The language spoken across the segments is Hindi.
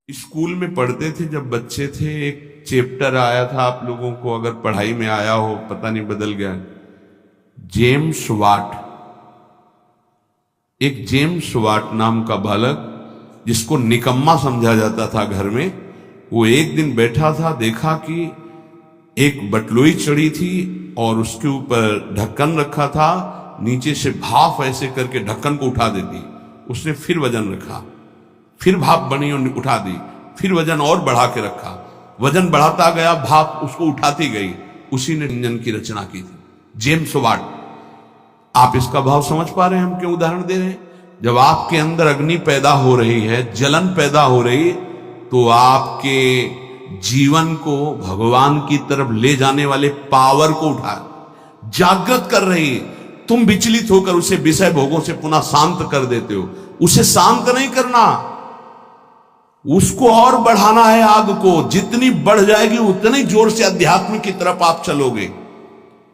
स्कूल में पढ़ते थे जब बच्चे थे, एक चैप्टर आया था, आप लोगों को अगर पढ़ाई में आया हो, पता नहीं बदल गया, जेम्स वाट। एक जेम्स वाट नाम का बालक, जिसको निकम्मा समझा जाता था घर में, वो एक दिन बैठा था, देखा कि एक बटलोई चढ़ी थी और उसके ऊपर ढक्कन रखा था, नीचे से भाप ऐसे करके ढक्कन को उठा देती। उसने फिर वजन रखा, फिर भाप बनी और उठा दी, फिर वजन और बढ़ा के रखा, वजन बढ़ाता गया, भाप उसको उठाती गई। उसी ने इंजन की रचना की थी, जेम्स वाट। आप इसका भाव समझ पा रहे हैं हम क्यों उदाहरण दे रहे हैं? जब आपके अंदर अग्नि पैदा हो रही है, जलन पैदा हो रही, तो आपके जीवन को भगवान की तरफ ले जाने वाले पावर को उठा जागृत कर रही है। तुम विचलित होकर उसे विषय भोगों से पुनः शांत कर देते हो। उसे शांत नहीं करना, उसको और बढ़ाना है। आग को जितनी बढ़ जाएगी उतनी जोर से अध्यात्म की तरफ आप चलोगे।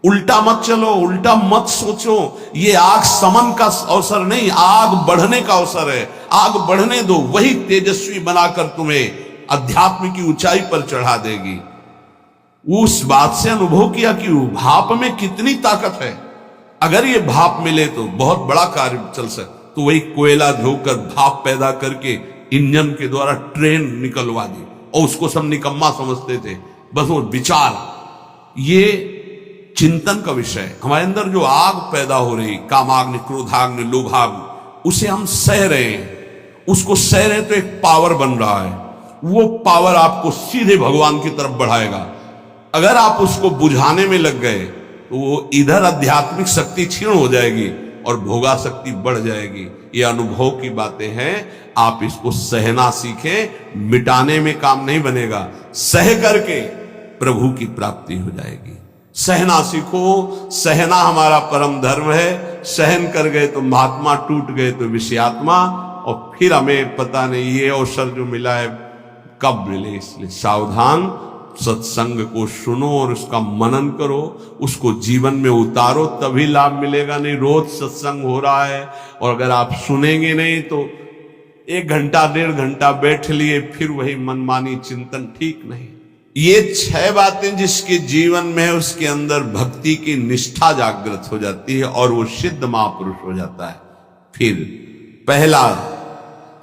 उल्टा मत चलो, उल्टा मत सोचो। ये आग समन का अवसर नहीं, आग बढ़ने का अवसर है। आग बढ़ने दो, वही तेजस्वी बनाकर तुम्हें अध्यात्म की ऊंचाई पर चढ़ा देगी। उस बात से अनुभव किया कि भाप में कितनी ताकत है। अगर ये भाप मिले तो बहुत बड़ा कार्य चल सकता। तो वही कोयला धोकर भाप पैदा करके इंजन के द्वारा ट्रेन निकलवा दी, और उसको सब निकम्मा समझते थे। बस वो विचार, ये चिंतन का विषय। हमारे अंदर जो आग पैदा हो रही, कामाग्नि, क्रोधाग्नि, लोभाग्नि, उसे हम सह रहे हैं। उसको सह रहे हैं तो एक पावर बन रहा है। वो पावर आपको सीधे भगवान की तरफ बढ़ाएगा। अगर आप उसको बुझाने में लग गए तो वो इधर आध्यात्मिक शक्ति क्षीण हो जाएगी और भोगा शक्ति बढ़ जाएगी। ये अनुभव की बातें हैं। आप इसको सहना सीखें, मिटाने में काम नहीं बनेगा। सह करके प्रभु की प्राप्ति हो जाएगी। सहना सीखो, सहना हमारा परम धर्म है। सहन कर गए तो महात्मा, टूट गए तो विषयात्मा। और फिर हमें पता नहीं ये अवसर जो मिला है कब मिले, इसलिए सावधान। सत्संग को सुनो और उसका मनन करो, उसको जीवन में उतारो, तभी लाभ मिलेगा। नहीं रोज सत्संग हो रहा है और अगर आप सुनेंगे नहीं तो 1 घंटा 1.5 घंटा बैठ लिए, फिर वही मनमानी चिंतन, ठीक नहीं। ये 6 बातें जिसके जीवन में है, उसके अंदर भक्ति की निष्ठा जागृत हो जाती है और वो सिद्ध महापुरुष हो जाता है। फिर पहला,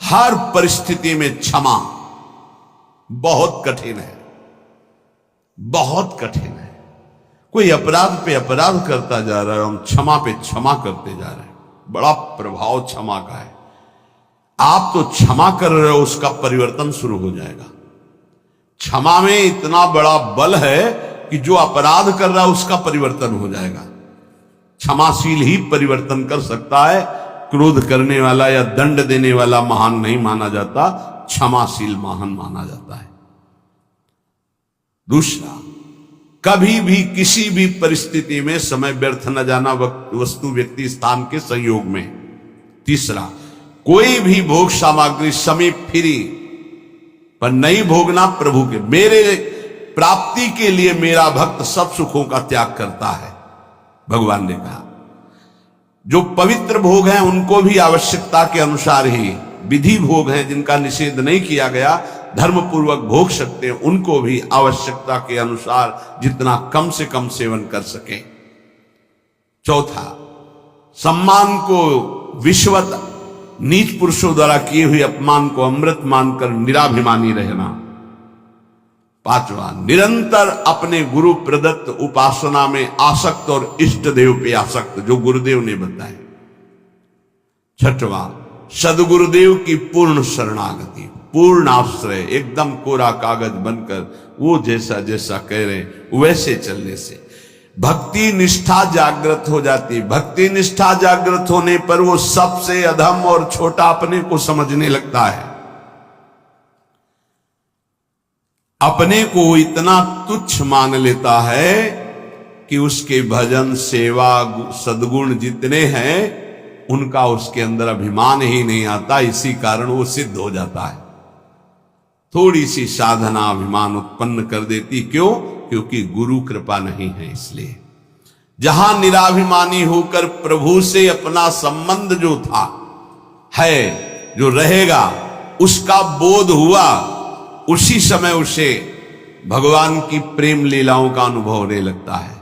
हर परिस्थिति में क्षमा। बहुत कठिन है, बहुत कठिन है। कोई अपराध पे अपराध करता जा रहा है, हम क्षमा पे क्षमा करते जा रहे हैं। बड़ा प्रभाव क्षमा का है। आप तो क्षमा कर रहे हो, उसका परिवर्तन शुरू हो जाएगा। क्षमा में इतना बड़ा बल है कि जो अपराध कर रहा है उसका परिवर्तन हो जाएगा। क्षमाशील ही परिवर्तन कर सकता है। क्रोध करने वाला या दंड देने वाला महान नहीं माना जाता, क्षमाशील महान माना जाता है। दूसरा, कभी भी किसी भी परिस्थिति में समय व्यर्थ न जाना, वस्तु, व्यक्ति, स्थान के संयोग में। तीसरा, कोई भी भोग सामग्री समीप फिरी पर नहीं भोगना प्रभु के। मेरे प्राप्ति के लिए मेरा भक्त सब सुखों का त्याग करता है, भगवान ने कहा। जो पवित्र भोग हैं उनको भी आवश्यकता के अनुसार ही, विधि भोग हैं जिनका निषेध नहीं किया गया, धर्म पूर्वक भोग सकते हैं, उनको भी आवश्यकता के अनुसार जितना कम से कम सेवन कर सके। चौथा, सम्मान को विश्वत नीच पुरुषों द्वारा किए हुए अपमान को अमृत मानकर निराभिमानी रहना। पांचवा, निरंतर अपने गुरु प्रदत्त उपासना में आसक्त और इष्ट देव पे आसक्त, जो गुरुदेव ने बताया। छठवां, सदगुरुदेव की पूर्ण शरणागति, पूर्ण आश्रय, एकदम कोरा कागज बनकर वो जैसा जैसा कह रहे वैसे चलने से भक्ति निष्ठा जागृत हो जाती। भक्ति निष्ठा जागृत होने पर वो सबसे अधम और छोटा अपने को समझने लगता है। अपने को इतना तुच्छ मान लेता है कि उसके भजन, सेवा, सद्गुण जितने हैं उनका उसके अंदर अभिमान ही नहीं आता। इसी कारण वो सिद्ध हो जाता है। थोड़ी सी साधना अभिमान उत्पन्न कर देती। क्यों? क्योंकि गुरु कृपा नहीं है। इसलिए जहां निराभिमानी होकर प्रभु से अपना संबंध जो था है, जो रहेगा, उसका बोध हुआ उसी समय उसे भगवान की प्रेम लीलाओं का अनुभव होने लगता है।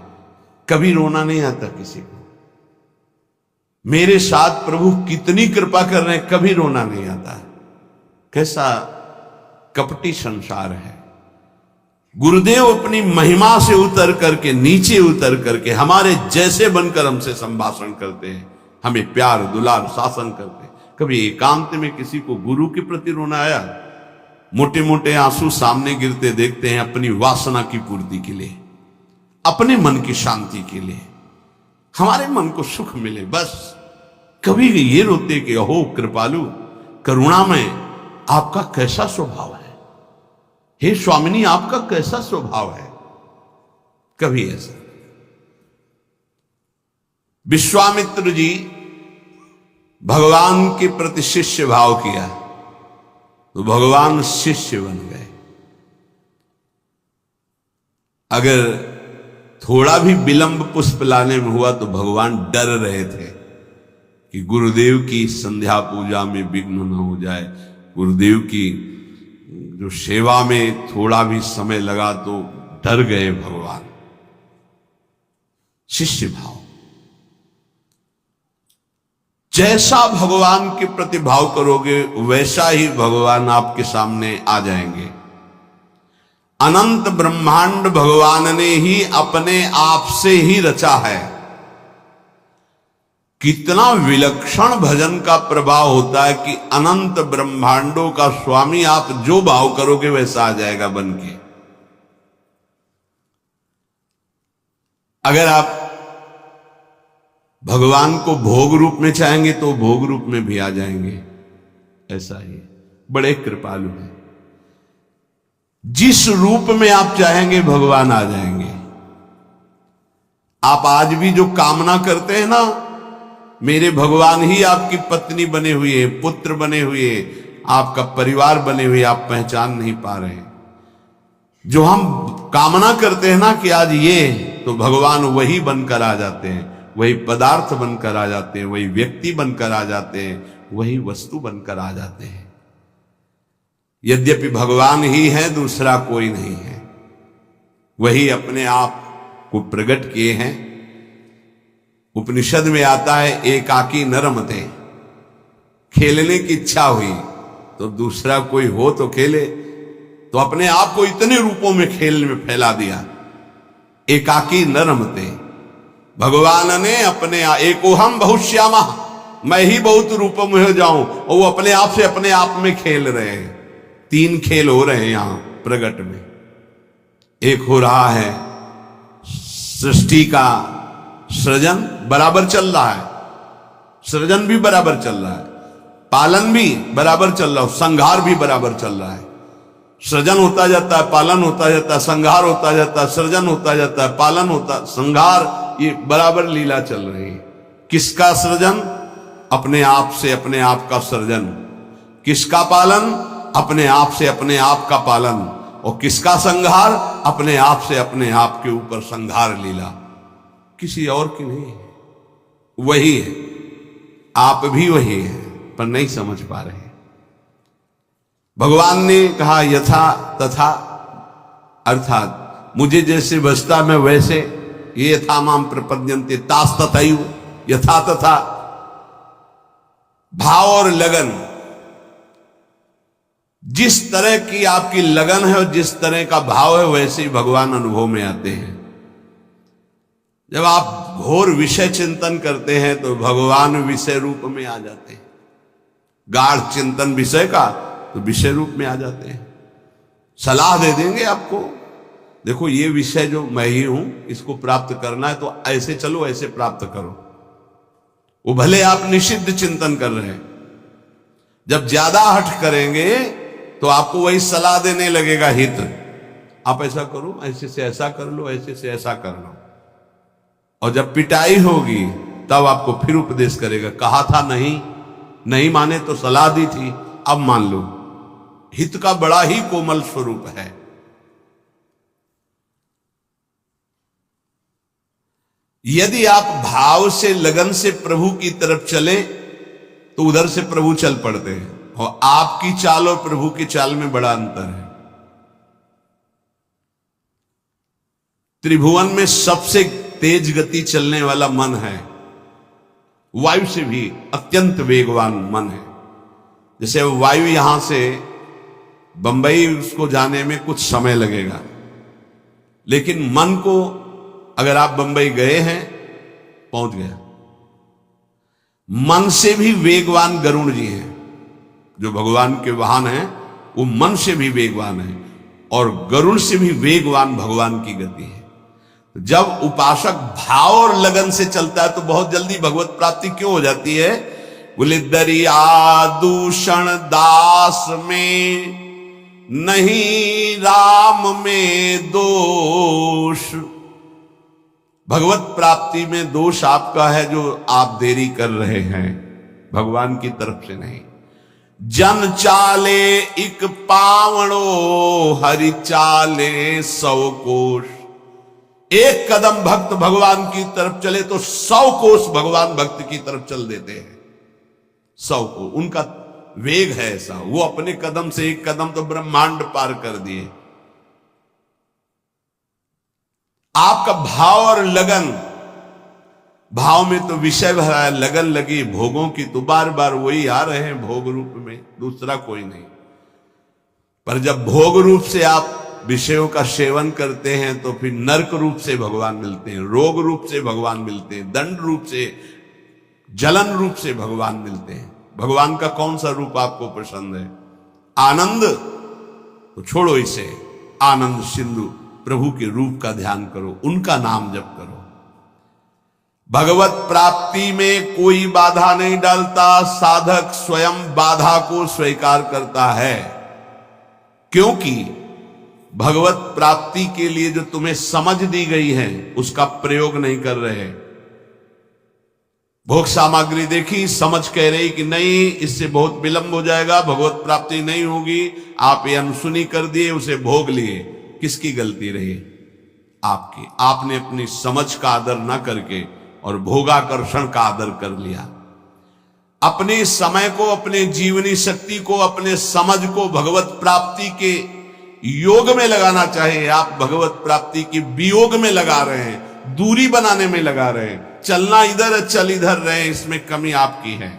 कभी रोना नहीं आता किसी को। मेरे साथ प्रभु कितनी कृपा कर रहे हैं, कभी रोना नहीं आता। कैसा कपटी संसार है। गुरुदेव अपनी महिमा से उतर करके, नीचे उतर करके हमारे जैसे बनकर हमसे संभाषण करते हैं, हमें प्यार दुलार शासन करते हैं। कभी एकांत में किसी को गुरु के प्रति रोना आया? मोटे मोटे आंसू सामने गिरते देखते हैं अपनी वासना की पूर्ति के लिए, अपने मन की शांति के लिए, हमारे मन को सुख मिले, बस। कभी ये रोते कि अहो कृपालु करुणामय, आपका कैसा स्वभाव है, हे स्वामिनी आपका कैसा स्वभाव है? कभी ऐसा। विश्वामित्र जी भगवान के प्रति शिष्य भाव किया तो भगवान शिष्य बन गए। अगर थोड़ा भी विलंब पुष्प लाने में हुआ तो भगवान डर रहे थे कि गुरुदेव की संध्या पूजा में विघ्न न हो जाए, गुरुदेव की जो सेवा में थोड़ा भी समय लगा तो डर गए भगवान। शिष्य भाव, जैसा भगवान के प्रति भाव करोगे वैसा ही भगवान आपके सामने आ जाएंगे। अनंत ब्रह्मांड भगवान ने ही अपने आप से ही रचा है। कितना विलक्षण भजन का प्रभाव होता है कि अनंत ब्रह्मांडों का स्वामी आप जो भाव करोगे वैसा आ जाएगा बन के। अगर आप भगवान को भोग रूप में चाहेंगे तो भोग रूप में भी आ जाएंगे। ऐसा ही बड़े कृपालु हैं। जिस रूप में आप चाहेंगे भगवान आ जाएंगे। आप आज भी जो कामना करते हैं ना, मेरे भगवान ही आपकी पत्नी बने हुए, पुत्र बने हुए, आपका परिवार बने हुए, आप पहचान नहीं पा रहे हैं। जो हम कामना करते हैं ना कि आज ये, तो भगवान वही बनकर आ जाते हैं, वही पदार्थ बनकर आ जाते हैं, वही व्यक्ति बनकर आ जाते हैं, वही वस्तु बनकर आ जाते हैं। यद्यपि भगवान ही है, दूसरा कोई नहीं है। वही अपने आप को प्रकट किए हैं। उपनिषद में आता है एकाकी न रमते। खेलने की इच्छा हुई तो दूसरा कोई हो तो खेले, तो अपने आप को इतने रूपों में खेल में फैला दिया। एकाकी न रमते। भगवान ने अपने एकोहम बहुश्यामा, मैं ही बहुत रूपों में हो जाऊं, और वो अपने आप से अपने आप में खेल रहे हैं। 3 खेल हो रहे हैं यहां प्रगट में। एक हो रहा है सृष्टि का सृजन, बराबर चल रहा है, सृजन भी बराबर चल रहा है, पालन भी बराबर चल रहा है, संहार भी बराबर चल रहा है। सृजन होता जाता है, पालन होता जाता है, संहार होता जाता है, सृजन होता जाता है, पालन होता, संहार, ये बराबर लीला चल रही है। किसका सृजन? अपने आप से अपने आप का सृजन। किसका पालन? अपने आप से अपने आप का पालन। और किसका संहार? अपने आप से अपने आप के ऊपर संहार लीला। किसी और की नहीं है, वही है। आप भी वही है, पर नहीं समझ पा रहे। भगवान ने कहा यथा तथा, अर्थात मुझे जैसे बसता मैं वैसे, ये यथा माम प्रपद्यन्ते तास तथैव, यथा तथा। भाव और लगन, जिस तरह की आपकी लगन है और जिस तरह का भाव है वैसे ही भगवान अनुभव में आते हैं। जब आप घोर विषय चिंतन करते हैं तो भगवान विषय रूप में आ जाते हैं। गाढ़ चिंतन विषय का तो विषय रूप में आ जाते हैं। सलाह दे देंगे आपको, देखो ये विषय जो मैं ही हूं, इसको प्राप्त करना है तो ऐसे चलो, ऐसे प्राप्त करो। वो भले आप निषिद्ध चिंतन कर रहे हैं, जब ज्यादा हठ करेंगे तो आपको वही सलाह देने लगेगा हित। आप ऐसा करो, ऐसे से ऐसा कर लो, ऐसे से ऐसा कर लो। और जब पिटाई होगी तब आपको फिर उपदेश करेगा, कहा था नहीं, नहीं माने तो सलाह दी थी, अब मान लो। हित का बड़ा ही कोमल स्वरूप है। यदि आप भाव से लगन से प्रभु की तरफ चले तो उधर से प्रभु चल पड़ते हैं। और आपकी चाल और प्रभु की चाल में बड़ा अंतर है। त्रिभुवन में सबसे तेज गति चलने वाला मन है, वायु से भी अत्यंत वेगवान मन है। जैसे वायु यहां से बंबई उसको जाने में कुछ समय लगेगा, लेकिन मन को अगर आप बंबई गए हैं पहुंच गया। मन से भी वेगवान गरुड़ जी हैं, जो भगवान के वाहन हैं, वो मन से भी वेगवान है और गरुड़ से भी वेगवान भगवान की गति है। जब उपासक भाव और लगन से चलता है तो बहुत जल्दी भगवत प्राप्ति क्यों हो जाती है? बोले दरिया दूषण दास में नहीं राम में दोष। भगवत प्राप्ति में दोष आपका है जो आप देरी कर रहे हैं, भगवान की तरफ से नहीं। जन चाले एक पावणो हरि चाले 100 कोश। एक कदम भक्त भगवान की तरफ चले तो 100 कोस भगवान भक्त की तरफ चल देते हैं। 100 कोस उनका वेग है ऐसा, वो अपने कदम से एक कदम तो ब्रह्मांड पार कर दिए। आपका भाव और लगन, भाव में तो विषय भरा है, लगन लगी भोगों की तो बार बार वही आ रहे हैं भोग रूप में, दूसरा कोई नहीं। पर जब भोग रूप से आप विषयों का सेवन करते हैं तो फिर नरक रूप से भगवान मिलते हैं, रोग रूप से भगवान मिलते हैं, दंड रूप से, जलन रूप से भगवान मिलते हैं। भगवान का कौन सा रूप आपको पसंद है? आनंद तो छोड़ो इसे, आनंद सिंधु प्रभु के रूप का ध्यान करो, उनका नाम जप करो। भगवत प्राप्ति में कोई बाधा नहीं डालता, साधक स्वयं बाधा को स्वीकार करता है। क्योंकि भगवत प्राप्ति के लिए जो तुम्हें समझ दी गई है उसका प्रयोग नहीं कर रहे। भोग सामग्री देखी, समझ कह रही कि नहीं इससे बहुत विलंब हो जाएगा, भगवत प्राप्ति नहीं होगी, आप ये अनसुनी कर दिए, उसे भोग लिए। किसकी गलती रही? आपकी। आपने अपनी समझ का आदर न करके और भोगाकर्षण का आदर कर लिया। अपने समय को, अपने जीवनी शक्ति को, अपने समझ को भगवत प्राप्ति के योग में लगाना चाहिए। आप भगवत प्राप्ति की वियोग में लगा रहे हैं, दूरी बनाने में लगा रहे हैं। चलना इधर है, चल इधर रहे, इसमें कमी आपकी है।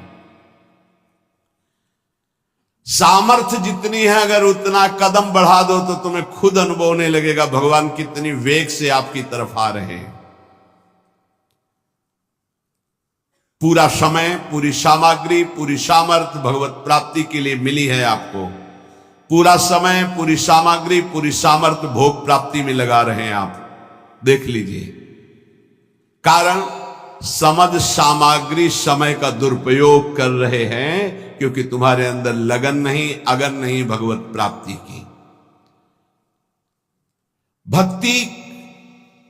सामर्थ्य जितनी है अगर उतना कदम बढ़ा दो तो तुम्हें खुद अनुभव होने लगेगा भगवान कितनी वेग से आपकी तरफ आ रहे हैं। पूरा समय, पूरी सामग्री, पूरी सामर्थ्य भगवत प्राप्ति के लिए मिली है आपको। पूरा समय, पूरी सामग्री, पूरी सामर्थ्य भोग प्राप्ति में लगा रहे हैं आप। देख लीजिए, कारण समझ सामग्री समय का दुरुपयोग कर रहे हैं क्योंकि तुम्हारे अंदर लगन नहीं, अगन नहीं भगवत प्राप्ति की। भक्ति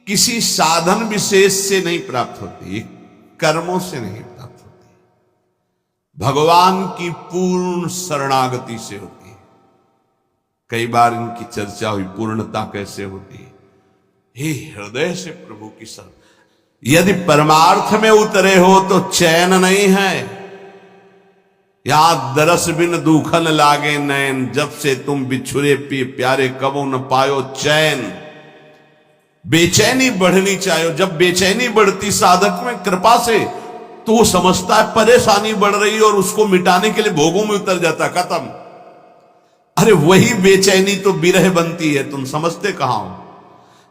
किसी साधन विशेष से नहीं प्राप्त होती, कर्मों से नहीं प्राप्त होती, भगवान की पूर्ण शरणागति से होती है। कई बार इनकी चर्चा हुई, पूर्णता कैसे होती है? हे हृदय से प्रभु की शरण। यदि परमार्थ में उतरे हो तो चैन नहीं है। यहां दरस बिन दुखन लागे नैन, जब से तुम बिछुरे पी प्यारे कबो न पायो चैन। बेचैनी बढ़नी चाहिए। जब बेचैनी बढ़ती साधक में कृपा से तो वो समझता है परेशानी बढ़ रही है और उसको मिटाने के लिए भोगों में उतर जाता, खत्म। अरे वही बेचैनी तो विरह बनती है, तुम समझते कहां हो?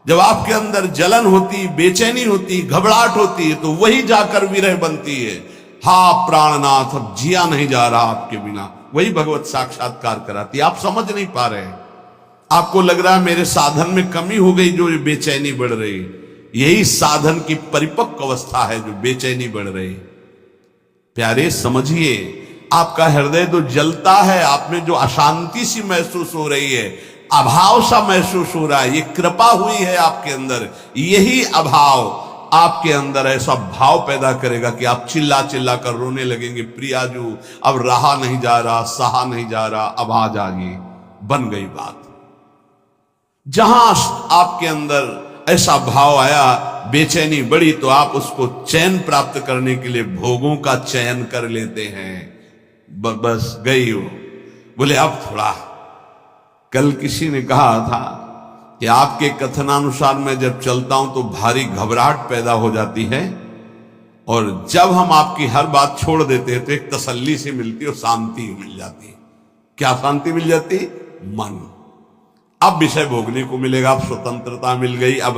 जब आपके अंदर जलन होती, बेचैनी होती, घबराहट होती है तो वही जाकर विरह बनती है। हा प्राणनाथ, अब जिया नहीं जा रहा आपके बिना, वही भगवत साक्षात्कार कराती। आप समझ नहीं पा रहे, आपको लग रहा है मेरे साधन में कमी हो गई जो बेचैनी बढ़ रही। यही साधन की परिपक्व अवस्था है जो बेचैनी बढ़ रही। प्यारे समझिए, आपका हृदय तो जलता है, आप में जो अशांति सी महसूस हो रही है, अभाव सा महसूस हो रहा है, ये कृपा हुई है आपके अंदर। यही अभाव आपके अंदर ऐसा भाव पैदा करेगा कि आप चिल्ला चिल्ला कर रोने लगेंगे, प्रियाजू अब रहा नहीं जा रहा, सहा नहीं जा रहा, अब आ जाइए। बन गई बात। जहां आपके अंदर ऐसा भाव आया, बेचैनी बढ़ी, तो आप उसको चैन प्राप्त करने के लिए भोगों का चयन कर लेते हैं। बस गई हो। बोले अब थोड़ा। कल किसी ने कहा था कि आपके कथनानुसार मैं जब चलता हूं तो भारी घबराहट पैदा हो जाती है, और जब हम आपकी हर बात छोड़ देते हैं तो एक तसल्ली से मिलती है और शांति मिल जाती है। क्या शांति मिल जाती? मन। अब विषय भोगने को मिलेगा, अब स्वतंत्रता मिल गई। अब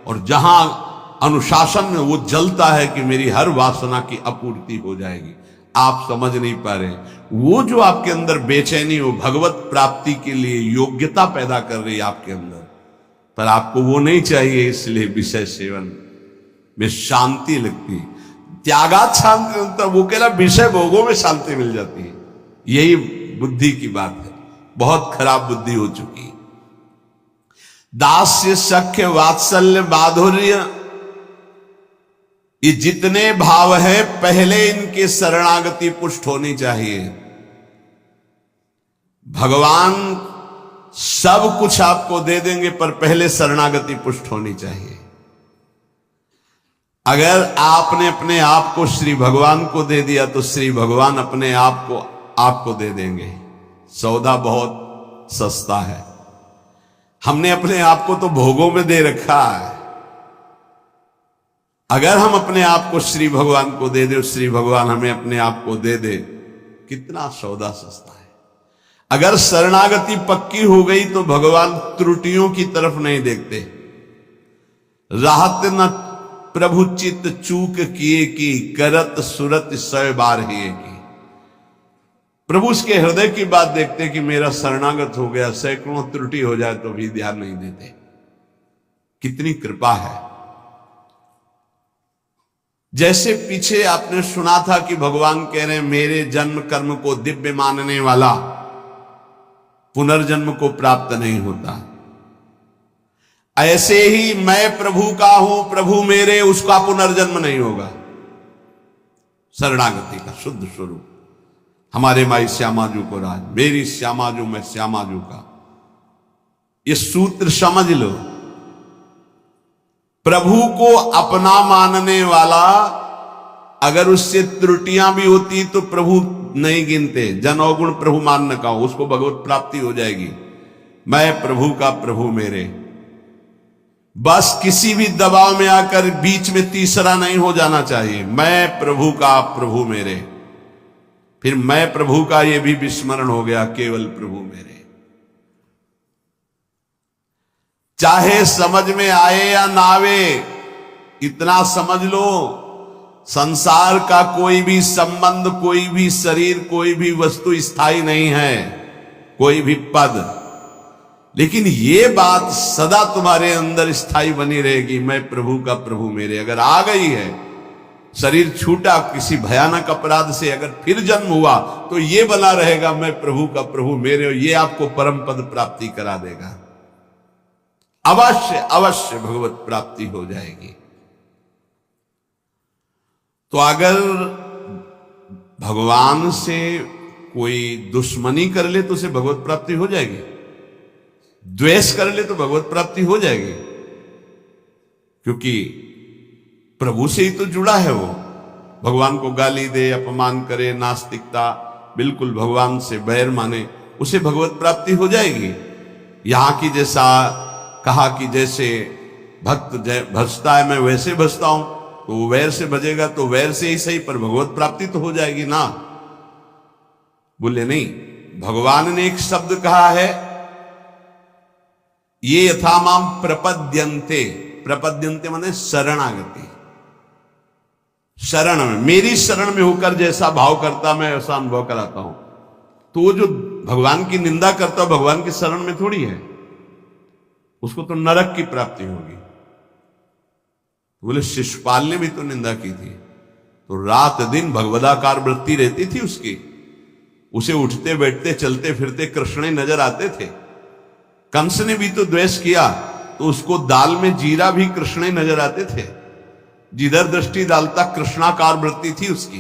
और जहां अनुशासन में वो जलता है कि मेरी हर वासना की आपूर्ति हो जाएगी, आप समझ नहीं पा रहे। वो जो आपके अंदर बेचैनी हो भगवत प्राप्ति के लिए योग्यता पैदा कर रही है आपके अंदर, पर आपको वो नहीं चाहिए, इसलिए विषय सेवन में शांति लगती है। त्यागात शांति मिलता, वो कह रहा विषय भोगों में शांति मिल जाती है। यही बुद्धि की बात है, बहुत खराब बुद्धि हो चुकी है। दास्य, सख्य, वात्सल्य, माधुर्य, ये जितने भाव है पहले इनके शरणागति पुष्ट होनी चाहिए। भगवान सब कुछ आपको दे देंगे, पर पहले शरणागति पुष्ट होनी चाहिए। अगर आपने अपने आप को श्री भगवान को दे दिया तो श्री भगवान अपने आप को आपको दे देंगे। सौदा बहुत सस्ता है। हमने अपने आप को तो भोगों में दे रखा है। अगर हम अपने आप को श्री भगवान को दे दे, श्री भगवान हमें अपने आप को दे दे, कितना सौदा सस्ता है। अगर शरणागति पक्की हो गई तो भगवान त्रुटियों की तरफ नहीं देखते। राहत न प्रभु चित्त चूक किए की, करत सुरत 100 बार ही की। प्रभु उसके हृदय की बात देखते कि मेरा शरणागत हो गया, सैकड़ों त्रुटि हो जाए तो भी ध्यान नहीं देते। कितनी कृपा है। जैसे पीछे आपने सुना था कि भगवान कह रहे हैं मेरे जन्म कर्म को दिव्य मानने वाला पुनर्जन्म को प्राप्त नहीं होता, ऐसे ही मैं प्रभु का हूं, प्रभु मेरे, उसका पुनर्जन्म नहीं होगा। शरणागति का शुद्ध स्वरूप। हमारे माई श्यामाजू को राज, मेरी श्यामाजू मैं श्यामाजू का, ये सूत्र समझ लो। प्रभु को अपना मानने वाला अगर उससे त्रुटियां भी होती तो प्रभु नहीं गिनते। जन अवगुण प्रभु मानने का, उसको भगवत प्राप्ति हो जाएगी। मैं प्रभु का, प्रभु मेरे। बस किसी भी दबाव में आकर बीच में तीसरा नहीं हो जाना चाहिए। मैं प्रभु का, प्रभु मेरे। फिर मैं प्रभु का ये भी विस्मरण हो गया, केवल प्रभु मेरे। चाहे समझ में आए या ना आवे, इतना समझ लो, संसार का कोई भी संबंध, कोई भी शरीर, कोई भी वस्तु स्थायी नहीं है, कोई भी पद। लेकिन ये बात सदा तुम्हारे अंदर स्थायी बनी रहेगी, मैं प्रभु का, प्रभु मेरे। अगर आ गई है, शरीर छूटा किसी भयानक अपराध से, अगर फिर जन्म हुआ तो ये बना रहेगा, मैं प्रभु का, प्रभु मेरे। ये आपको परम पद प्राप्ति करा देगा। अवश्य अवश्य भगवत प्राप्ति हो जाएगी। तो अगर भगवान से कोई दुश्मनी कर ले तो उसे भगवत प्राप्ति हो जाएगी, द्वेष कर ले तो भगवत प्राप्ति हो जाएगी, क्योंकि प्रभु से ही तो जुड़ा है वो। भगवान को गाली दे, अपमान करे, नास्तिकता, बिल्कुल भगवान से बैर माने, उसे भगवत प्राप्ति हो जाएगी। यहां की जैसा कहा कि जैसे भक्त भजता है मैं वैसे भजता हूं, तो वो वैर से भजेगा तो वैर से ही सही, पर भगवत प्राप्ति तो हो जाएगी ना। बोले नहीं, भगवान ने एक शब्द कहा है, ये यथामाम प्रपद्यन्ते। प्रपद्यन्ते माने शरणागति। शरण में, मेरी शरण में होकर जैसा भाव करता मैं वैसा अनुभव कराता हूं। तो वो जो भगवान की निंदा करता भगवान की शरण में थोड़ी है, उसको तो नरक की प्राप्ति होगी। बोले शिशुपाल ने भी तो निंदा की थी, तो रात दिन भगवदाकार वृत्ति रहती थी उसकी। उसे उठते बैठते चलते फिरते कृष्ण ही नजर आते थे। कंस ने भी तो द्वेष किया, तो उसको दाल में जीरा भी कृष्ण ही नजर आते थे। जिधर दृष्टि डालता कृष्णाकार वृत्ति थी उसकी।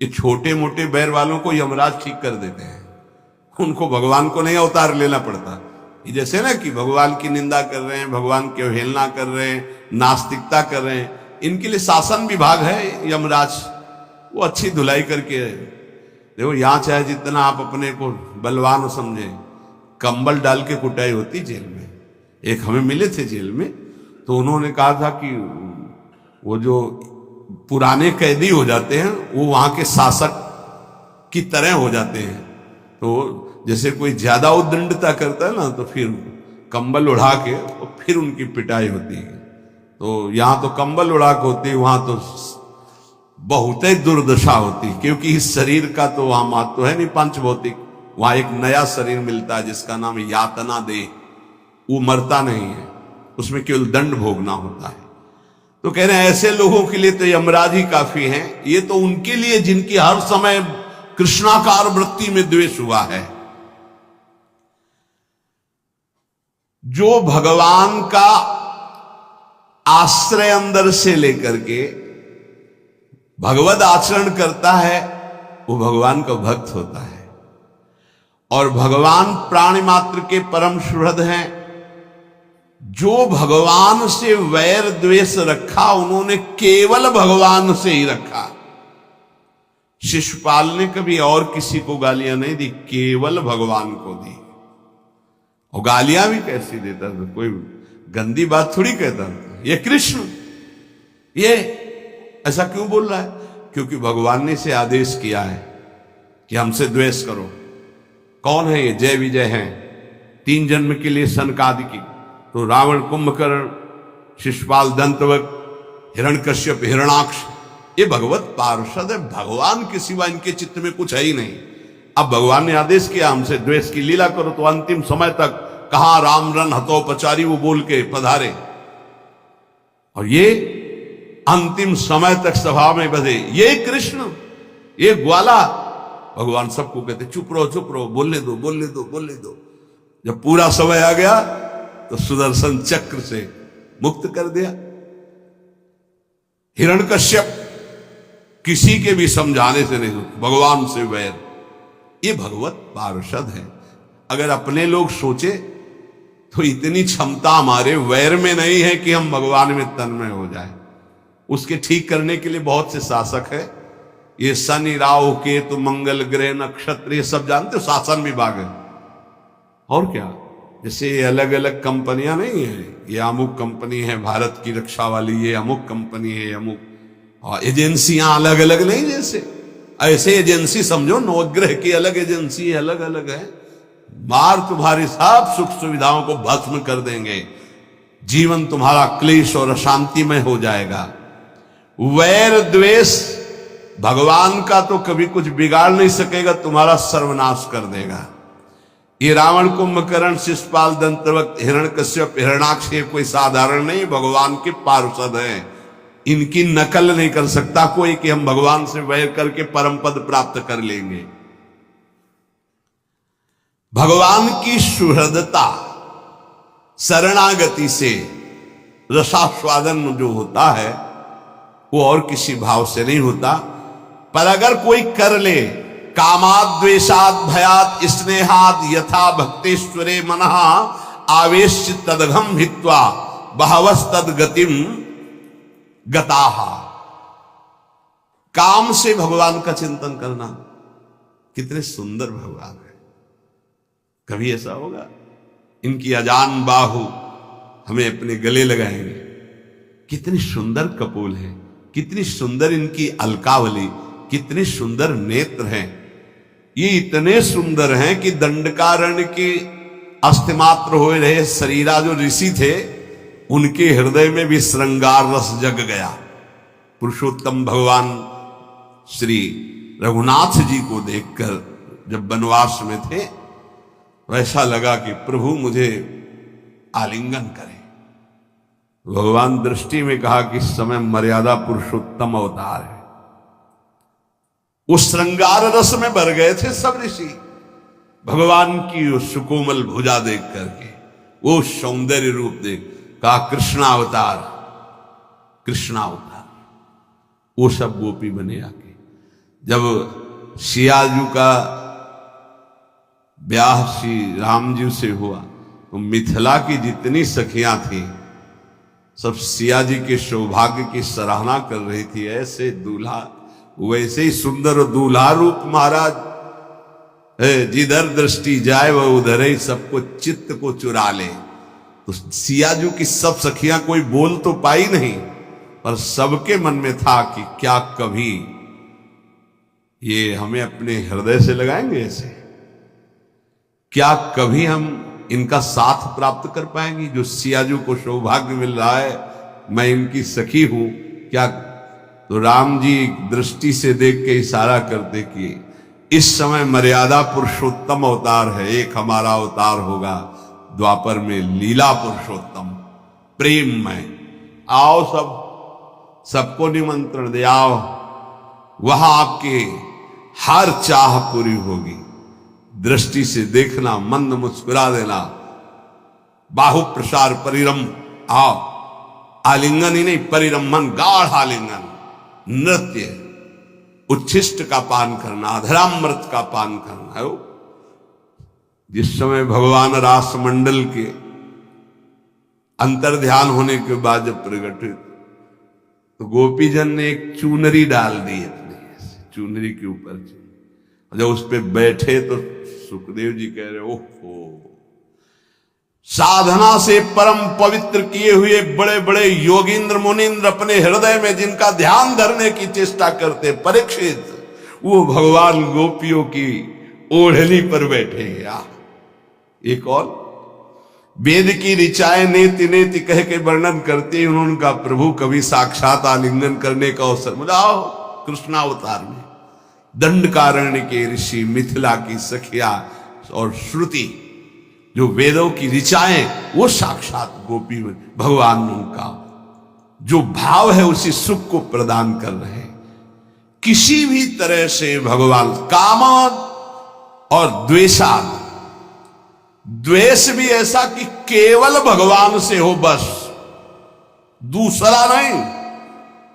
ये छोटे मोटे बैर वालों को यमराज ठीक कर देते हैं, उनको भगवान को नहीं अवतार लेना पड़ता। जैसे ना कि भगवान की निंदा कर रहे हैं, भगवान की अवहेलना कर रहे हैं, नास्तिकता कर रहे हैं, इनके लिए शासन विभाग है यमराज, वो अच्छी धुलाई करके। देखो यहां चाहे जितना आप अपने को बलवान समझे, कंबल डाल के कुटाई होती जेल में। एक हमें मिले थे जेल में, तो उन्होंने कहा था कि वो जो पुराने कैदी हो जाते हैं वो वहां के शासक की तरह हो जाते हैं। तो जैसे कोई ज्यादा उद्दंडता करता है ना, तो फिर कंबल उड़ा के और फिर उनकी पिटाई होती है। तो यहां तो कंबल उड़ा के होती है, वहां तो बहुत ही दुर्दशा होती है, क्योंकि इस शरीर का तो वहां महत्व है नहीं पंचभौतिक। वहां एक नया शरीर मिलता है जिसका नाम यातना देह, वो मरता नहीं है, उसमें केवल दंड भोगना होता है। तो कह रहे हैं ऐसे लोगों के लिए तो यमराज ही काफी हैं। ये तो उनके लिए जिनकी हर समय कृष्णाकार वृत्ति में द्वेष हुआ है। जो भगवान का आश्रय अंदर से लेकर के भगवद आचरण करता है, वो भगवान का भक्त होता है। और भगवान प्राणी मात्र के परम सुहृद हैं। जो भगवान से वैर द्वेष रखा, उन्होंने केवल भगवान से ही रखा। शिशुपाल ने कभी और किसी को गालियां नहीं दी, केवल भगवान को दी। और गालियां भी कैसी देता था, कोई गंदी बात थोड़ी कहता था। ये कृष्ण ये ऐसा क्यों बोल रहा है? क्योंकि भगवान ने इसे आदेश किया है कि हमसे द्वेष करो। कौन है ये? जय विजय हैं, 3 जन्म के लिए सनकादिकी। तो रावण, कुंभकर्ण, शिशुपाल, दंतवक्र, हिरण्यकश्यप, हिरणाक्ष, ये भगवत पार्षद है। भगवान के सिवा इनके चित्त में कुछ है ही नहीं। अब भगवान ने आदेश किया हमसे द्वेष की लीला करो, तो अंतिम समय तक कहा राम रन हतोपचारी वो बोल के पधारे। और ये अंतिम समय तक सभा में बधे। ये कृष्ण, ये ग्वाला। भगवान सबको कहते चुप रहो, बोलने दो, बोलने दो, बोलने दो। जब पूरा समय आ गया तो सुदर्शन चक्र से मुक्त कर दिया। हिरण्यकश्यप किसी के भी समझाने से नहीं, भगवान से वैर। ये भगवत पार्षद है। अगर अपने लोग सोचे तो इतनी क्षमता हमारे वैर में नहीं है कि हम भगवान में तन्मय हो जाए। उसके ठीक करने के लिए बहुत से शासक है। ये शनि, राहु, केतु, मंगल ग्रह, नक्षत्र, ये सब जानते हो, शासन विभाग है। और क्या, जैसे ये अलग अलग कंपनियां नहीं है, ये अमुक कंपनी है भारत की रक्षा वाली, ये अमुक कंपनी है, अमुक एजेंसियां अलग अलग नहीं। जैसे ऐसे एजेंसी समझो, नवग्रह की अलग एजेंसी है, अलग अलग है। मार तुम्हारी सब सुख सुविधाओं को भस्म कर देंगे। जीवन तुम्हारा क्लेश और अशांतिमय हो जाएगा। वैर द्वेष भगवान का तो कभी कुछ बिगाड़ नहीं सकेगा, तुम्हारा सर्वनाश कर देगा। ये रावण, कुंभकर्ण, शिशुपाल, दंतवक्र, हिरण्यकश्यप, हिरणाक्ष कोई साधारण नहीं, भगवान के पार्षद हैं। इनकी नकल नहीं कर सकता कोई कि हम भगवान से वैर करके परम पद प्राप्त कर लेंगे। भगवान की सुहृदता, शरणागति से रसास्वादन जो होता है वो और किसी भाव से नहीं होता। पर अगर कोई कर ले, कामाद द्वेषाद भयात स्नेहाद यथा भक्तेश्वरे मनः आवेश तदघम हित्वा बहवस तद गतिम गताहा। काम से भगवान का चिंतन करना, कितने सुंदर भगवान है। कभी ऐसा होगा इनकी अजान बाहु हमें अपने गले लगाएंगे। कितनी सुंदर कपोल है, कितनी सुंदर इनकी अलकावली, कितने सुंदर नेत्र हैं। ये इतने सुंदर हैं कि दंडकारण्य के अस्थिमात्र हो रहे शरीरा जो ऋषि थे, उनके हृदय में भी श्रृंगार रस जग गया। पुरुषोत्तम भगवान श्री रघुनाथ जी को देखकर जब वनवास में थे, वैसा लगा कि प्रभु मुझे आलिंगन करें। भगवान दृष्टि में कहा कि इस समय मर्यादा पुरुषोत्तम अवतार है। वो श्रृंगार रस में भर गए थे सब ऋषि, भगवान की वो सुकोमल भुजा देख करके, वो सौंदर्य रूप देख कहा कृष्णावतार, कृष्णावतार। वो सब गोपी बने आके। जब सियाजू का ब्याह श्री राम जी से हुआ तो मिथिला की जितनी सखियां थी सब सिया जी के सौभाग्य की सराहना कर रही थी। ऐसे दूल्हा, वैसे ही सुंदर दूल्हा रूप महाराज, जिधर दृष्टि जाए वह उधर ही सबको चित्त को चुरा ले। तो सियाजू की सब सखियां कोई बोल तो पाई नहीं, पर सबके मन में था कि क्या कभी ये हमें अपने हृदय से लगाएंगे ऐसे? क्या कभी हम इनका साथ प्राप्त कर पाएंगे? जो सियाजू को सौभाग्य मिल रहा है मैं इनकी सखी हूं, क्या? तो राम जी दृष्टि से देख के इशारा करते कि इस समय मर्यादा पुरुषोत्तम अवतार है, एक हमारा अवतार होगा द्वापर में लीला पुरुषोत्तम प्रेम में। आओ सबको निमंत्रण दे, आओ, वहां आपके हर चाह पूरी होगी। दृष्टि से देखना, मंद मुस्कुरा देना, बाहु प्रसार परिरम, आओ, आलिंगन ही नहीं परिरमन, गाढ़ आलिंगन, नृत्य, उच्छिष्ट का पान करना, अधरामृत का पान करना है। जिस समय भगवान रास मंडल के अंतर ध्यान होने के बाद जब प्रकटित, तो गोपीजन ने एक चूनरी डाल दी अपनी, चूनरी के ऊपर। जब उस पे बैठे तो सुखदेव जी कह रहे, ओहो, साधना से परम पवित्र किए हुए बड़े बड़े योगींद्र मुनींद्र अपने हृदय में जिनका ध्यान धरने की चेष्टा करते, परीक्षित, वो भगवान गोपियों की ओढ़नी पर बैठे। एक और वेद की ऋचाएं नेति नेति कह के वर्णन करते हैं उनका प्रभु कभी साक्षात आलिंगन करने का अवसर मिला। कृष्णावतार में दंडकारण्य के ऋषि, मिथिला की सखिया और श्रुति, जो वेदों की ऋचाएं, वो साक्षात गोपी भगवान उनका जो भाव है उसी सुख को प्रदान कर रहे हैं। किसी भी तरह से भगवान कामद और द्वेषाद, द्वेष भी ऐसा कि केवल भगवान से हो, बस दूसरा नहीं।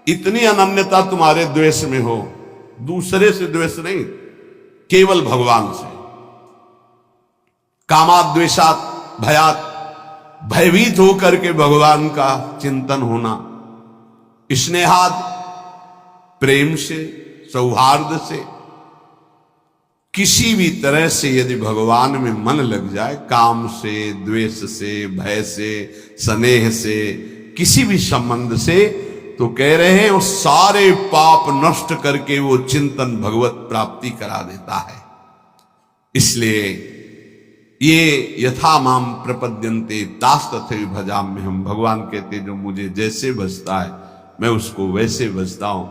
इतनी अनन्यता तुम्हारे द्वेष में हो, दूसरे से द्वेष नहीं, केवल भगवान से। कामात द्वेषात भयात, भयभीत होकर के भगवान का चिंतन होना, स्नेहाद प्रेम से, सौहार्द से, किसी भी तरह से यदि भगवान में मन लग जाए, काम से, द्वेष से, भय से, स्नेह से, किसी भी संबंध से, तो कह रहे हैं वो सारे पाप नष्ट करके वो चिंतन भगवत प्राप्ति करा देता है। इसलिए ये यथा माम प्रपद्यन्ते तास तथैव भजाम्यहम्, हम भगवान कहते जो मुझे जैसे भजता है मैं उसको वैसे भजता हूं।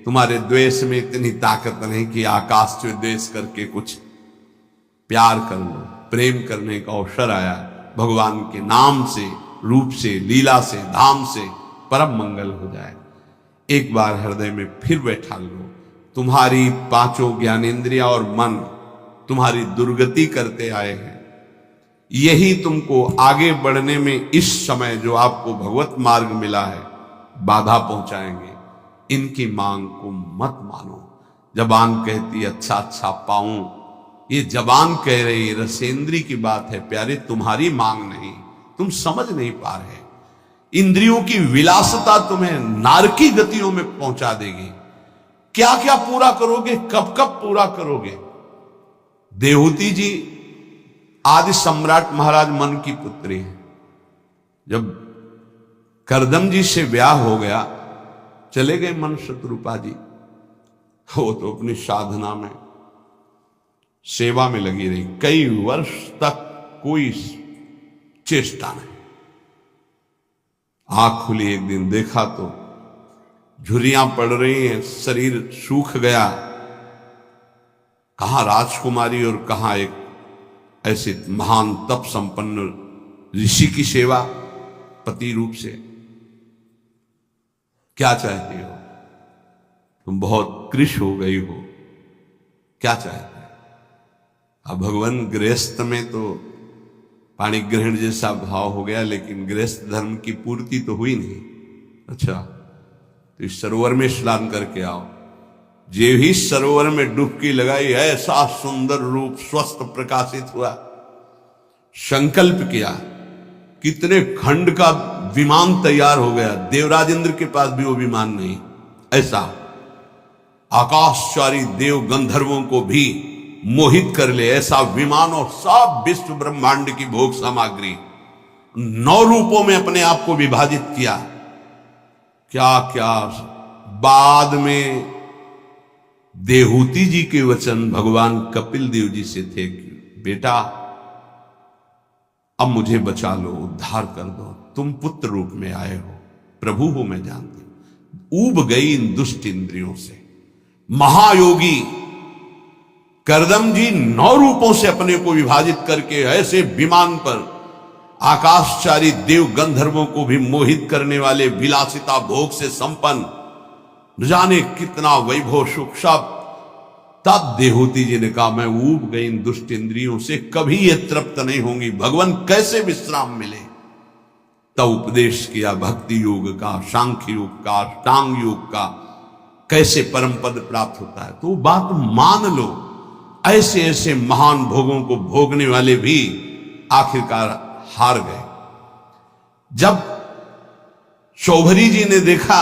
तुम्हारे द्वेष में इतनी ताकत नहीं कि आकाश से द्वेष करके कुछ प्यार कर लो। प्रेम करने का अवसर आया भगवान के नाम से, रूप से, लीला से, धाम से, परम मंगल हो जाए। एक बार हृदय में फिर बैठा लो। तुम्हारी पांचों ज्ञानेंद्रियां और मन तुम्हारी दुर्गति करते आए हैं। यही तुमको आगे बढ़ने में इस समय जो आपको भगवत मार्ग मिला है बाधा पहुंचाएंगे। इनकी मांग को मत मानो। जबान कहती अच्छा अच्छा पाऊं, ये जबान कह रही रसेंद्री की बात है प्यारे, तुम्हारी मांग नहीं, तुम समझ नहीं पा रहे। इंद्रियों की विलासता तुम्हें नारकी गतियों में पहुंचा देगी। क्या क्या पूरा करोगे, कब कब पूरा करोगे। देवहूति जी आदि सम्राट महाराज मन की पुत्री है। जब करदम जी से ब्याह हो गया, चले गए मन शत्रुपा जी। वो तो अपनी साधना में, सेवा में लगी रही। कई वर्ष तक कोई चेष्टा नहीं। आंख खुली, एक दिन देखा तो झुर्रियां पड़ रही हैं, शरीर सूख गया। कहां राजकुमारी और कहां एक ऐसे महान तप संपन्न ऋषि की सेवा पति रूप से। क्या चाहती हो तुम, बहुत कृश हो गई हो, क्या चाहते हो। अब भगवान गृहस्थ में तो पाणी ग्रहण जैसा भाव हो गया, लेकिन गृहस्थ धर्म की पूर्ति तो हुई नहीं। अच्छा, तो इस सरोवर में स्नान करके आओ। जे ही सरोवर में डुबकी लगाई, ऐसा सुंदर रूप स्वस्थ प्रकाशित हुआ। संकल्प किया, कितने खंड का विमान तैयार हो गया। देवराज इंद्र के पास भी वो विमान नहीं। ऐसा आकाशचारी देव गंधर्वों को भी मोहित कर ले, ऐसा विमान और सब विश्व ब्रह्मांड की भोग सामग्री 9 रूपों में अपने आप को विभाजित किया। क्या क्या बाद में देहूति जी के वचन भगवान कपिल देव जी से थे कि बेटा अब मुझे बचा लो, उद्धार कर दो, तुम पुत्र रूप में आए हो, प्रभु हो मैं जानती हूं। ऊब गई इन दुष्ट इंद्रियों से। महायोगी करदम जी 9 रूपों से अपने को विभाजित करके ऐसे विमान पर आकाशचारी देव गंधर्वों को भी मोहित करने वाले विलासिता भोग से संपन्न, न जाने कितना वैभव सुख सब। तब देहूति जी ने कहा मैं ऊब गई इन दुष्ट इंद्रियों से, कभी ये तृप्त नहीं होंगी, भगवान कैसे विश्राम मिले। तब उपदेश किया भक्ति योग का, सांख्य योग का, अष्टांग योग का, कैसे परम पद प्राप्त होता है। तो बात मान लो, ऐसे ऐसे महान भोगों को भोगने वाले भी आखिरकार हार गए। जब शौभरी जी ने देखा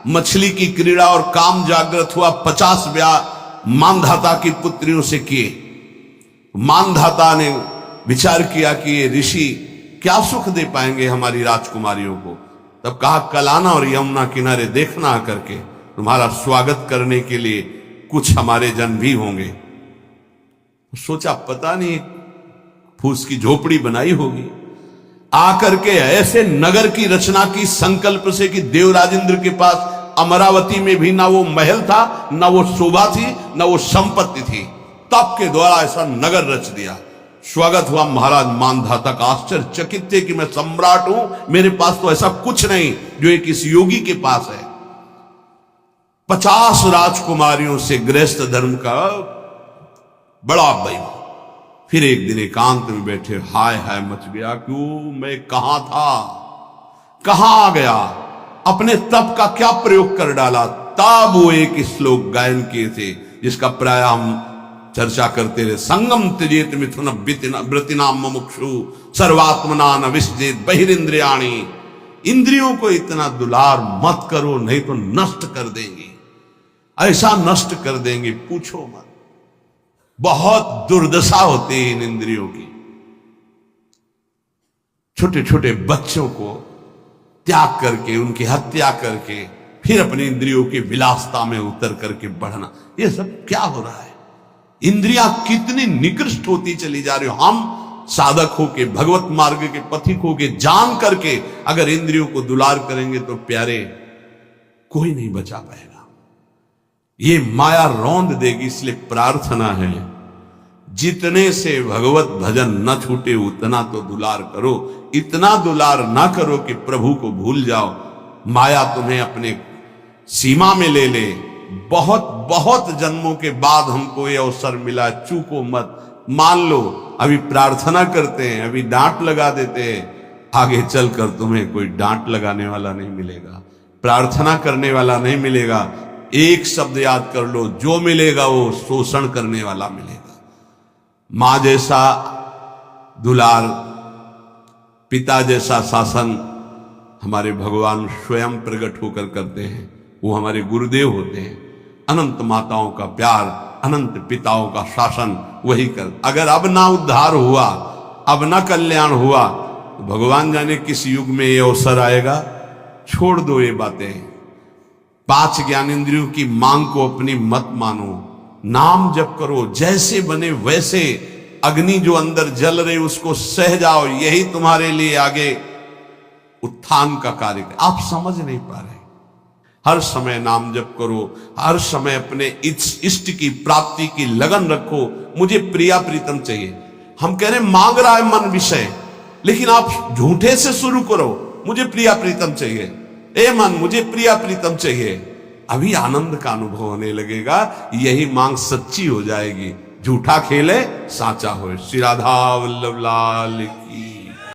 मछली की क्रीड़ा और काम जागृत हुआ, 50 ब्याह मानधाता की पुत्रियों से किए। मानधाता ने विचार किया कि ये ऋषि क्या सुख दे पाएंगे हमारी राजकुमारियों को। तब कहा कलाना और यमुना किनारे देखना करके, तुम्हारा स्वागत करने के लिए कुछ हमारे जन भी होंगे। सोचा पता नहीं फूस की झोपड़ी बनाई होगी, आकर के ऐसे नगर की रचना की संकल्प से कि देवराजेंद्र के पास अमरावती में भी ना वो महल था, ना वो शोभा थी, ना वो संपत्ति थी। तप के द्वारा ऐसा नगर रच दिया। स्वागत हुआ महाराज मानधाता का। आश्चर्यचकित थे कि मैं सम्राट हूं, मेरे पास तो ऐसा कुछ नहीं जो एक इस योगी के पास है। 50 राजकुमारियों से गृहस्थ धर्म का बड़ा वैभव। फिर एक दिन एकांत में बैठे, हाय हाय मच गया, क्यों मैं कहां था, कहां आ गया, अपने तप का क्या प्रयोग कर डाला। तब वो एक श्लोक गायन किए थे जिसका प्राय हम चर्चा करते रहे, संगम त्यजेत मिथुन वृतिनाम मुमुक्षु सर्वात्मना न विसजेत बहिरिंद्रियाणि। इंद्रियों को इतना दुलार मत करो, नहीं तो नष्ट कर देंगे, ऐसा नष्ट कर देंगे पूछो मत। बहुत दुर्दशा होती है इन इंद्रियों की। छोटे छोटे बच्चों को त्याग करके, उनकी हत्या करके, फिर अपनी इंद्रियों की विलासता में उतर करके बढ़ना, ये सब क्या हो रहा है। इंद्रियां कितनी निकृष्ट होती चली जा रही हो। हम साधक होके, भगवत मार्ग के पथिक होके, जान करके अगर इंद्रियों को दुलार करेंगे तो प्यारे कोई नहीं बचा पाएगा। ये माया रौंद देगी। इसलिए प्रार्थना है जितने से भगवत भजन न छूटे उतना तो दुलार करो। इतना दुलार ना करो कि प्रभु को भूल जाओ, माया तुम्हें अपने सीमा में ले ले। बहुत बहुत जन्मों के बाद हमको ये अवसर मिला, चूको मत। मान लो अभी प्रार्थना करते हैं, अभी डांट लगा देते हैं, आगे चलकर तुम्हें कोई डांट लगाने वाला नहीं मिलेगा, प्रार्थना करने वाला नहीं मिलेगा। एक शब्द याद कर लो, जो मिलेगा वो शोषण करने वाला मिलेगा। मां जैसा दुलार, पिता जैसा शासन हमारे भगवान स्वयं प्रकट होकर करते हैं। वो हमारे गुरुदेव होते हैं। अनंत माताओं का प्यार, अनंत पिताओं का शासन वही कर। अगर अब ना उद्धार हुआ, अब ना कल्याण हुआ, तो भगवान जाने किस युग में ये अवसर आएगा। छोड़ दो ये बातें। 5 ज्ञानेंद्रियों की मांग को अपनी मत मानो। नाम जप करो, जैसे बने वैसे। अग्नि जो अंदर जल रही उसको सह जाओ, यही तुम्हारे लिए आगे उत्थान का कार्य। आप समझ नहीं पा रहे। हर समय नाम जप करो, हर समय अपने इष्ट की प्राप्ति की लगन रखो। मुझे प्रिया प्रीतम चाहिए। हम कह रहे मांग रहा है मन विषय, लेकिन आप झूठे से शुरू करो, मुझे प्रिया प्रीतम चाहिए। ए मन, मुझे प्रिया प्रीतम चाहिए। अभी आनंद का अनुभव होने लगेगा, यही मांग सच्ची हो जाएगी। झूठा खेले साचा हो। श्री राधा वल्लभ लाल की।